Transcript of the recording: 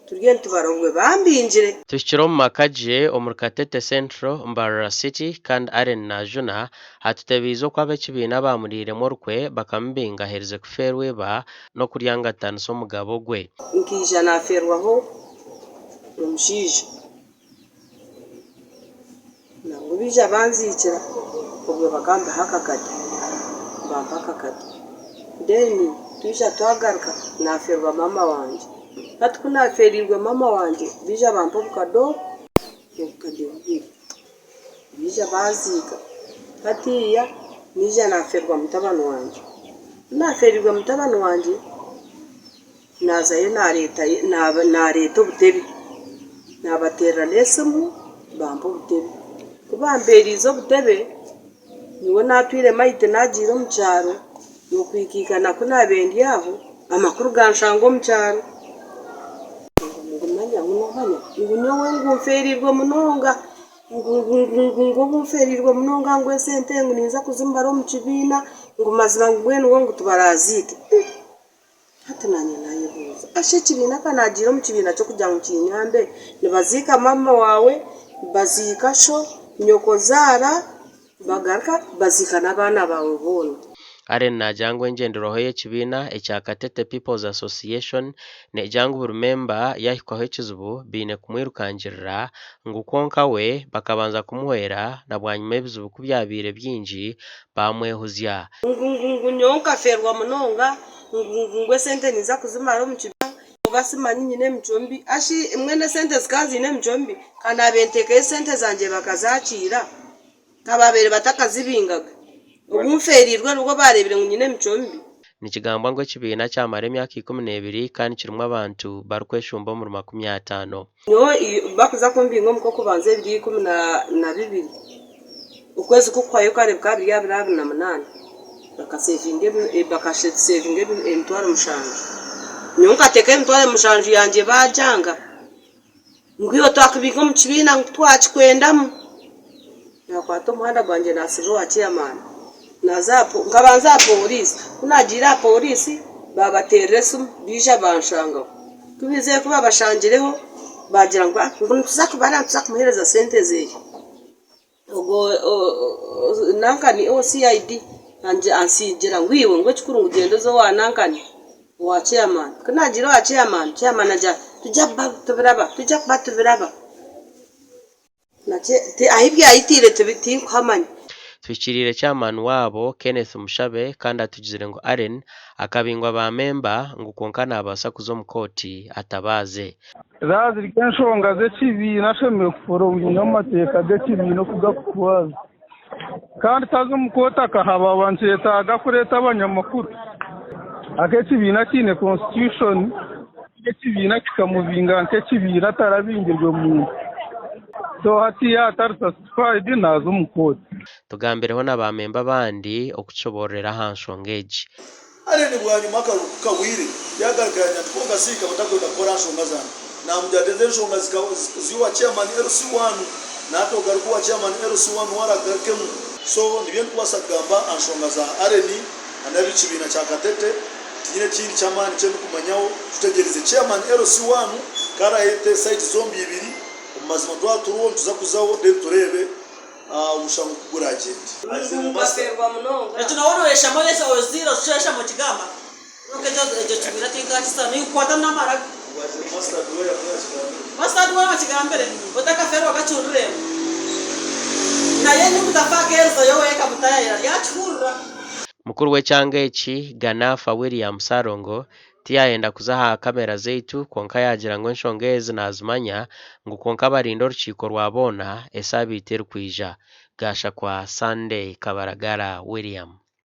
turyen tubara ubwe bambinjire tushikiro mu makaje omurukatete Central Mbarara City kandi Aren na Juna hatutebizo kwa bekibina bamuriremo rukwe bakamubingaherize kuferweba no kuryangatana so mugabo gwe nkija naferwaho umushije nango bija banzikira ubwe bagamba hakakati bampakakati deni tuja twagaruka naferwa mama wanje hati kunaferirwe mama wanje bija bampa bukado bija bazika hatiya nija naferwa mutabano wanje naferirwe mutabano wanje nazayo nareta obutebi nabatera lesimu bampa obutebi kubamberiza obutebe niwe natwire maite nagira omukyaro nokwikikana kunabendi aho amakuru ganshanga omukyaro ngunyowe ngumferirwe munonga ngumferirwe munonga ngwe sente nguninza kuzimbara omu kibiina ngumazima ngwenu ngo tubarazike hati nanye nayebuza ashe kibiina kanagira omu kibiina cyo kujya mu kinyambe nibazika mama wawe bazika sho nyoko zara bagaruka bazika n'abana bawe bona Aren na jangwe ngendero ye kibina ekyakatete People's Association ne jangu remember yahikwaho ekizibu bine kumwirukangirira ngukonka we bakabanza kumuhera na bwanyuma ebizibu kubyabire byinji bamwehuzya nyonka ferwa munonga ngwe sente niza kuzimara mu kibina basimanyi nyine mchombi ashi mwene sente zikazi ne mchombi kana benteke sente zanje bakazakira kababere batakazibingaga ubumferirwe rugo barebire nyine mchombi ni kigambwa ngo kibina cyamara emyaka 12 kandi kirimo abantu barukweshumba mu 50 nyo bakuza kumbingo muko kubanze 2012 ukwezi kukwayo kare bwabiri yabirabi na munani bakasevinge emtwara mushanje nyonka teke emtwara mushanje yanje bajanga ngwiyo twakubingo mu kibina twachikwendamo nakwato muhanda gwanje nasibo wa chairman nazapo ngabanza polisi kunagira polisi babateresu bija banshanga tubize kuba bashangireho bagira ngo ntuzakubara ntuzakumuhereza sente zeye ubwo nankani OCID anje ansigira ngwiwe ngo chikuru ngugendo zo wanankani wa chairman kunagira wa chairman aja tujya batubiraba nache ahibya ayitire tubiti kwamanya twikirire chairman wabo Kenneth Mushabe kandi atugizire ngo Aren akabingwa ba member ngukonkana abasa kuzo mukoti atabaze raziri kenshonga ze kibina sheme kuforo munyamateka de kibino kugakuwaza kandi tazo mukota akahaba abancheta agakureta abanyamakuru akekibina kine constitution ekibina kikamuvinga nkekibina tarabingirwe mu so hati ya satisfied nazo mukoti tugambireho n'abamemba bandi okucoborera hanshongeji Aren bwanyuma kawiri yagaraganya twoga sika batakwenda gukora nshonga zana namujadeze nshonga ziwa chairman LC1 nato garukuwa chairman LC1 waragarkemu so nibyo twasagamba anshonga za Aren anabikibina cyakatete tinyine kindi chamani cyo kumanyaho tutegereze chairman LC1 kara yete site zombi ibiri mazima twaturuwo tuzakuzaho de turebe umushango kugura agenti baserwa munonga tunaona yeshamo yesa oziro shesha mu kigamba nukejo ejo kibira tingati sana ni kwata namara master duwe mu kigambere botaka ferwa gacurure na yeni mutafakeza yowe kamutaya yachurura mukuru we cyangeki Ganafa William Sarongo tiyaenda kuzaha kamera zeitu konka yagira ngo nshongeze nazumanya ngo konka barindo rukiko rwabona esabite rukwija gasha kwa Sunday Kabaragara William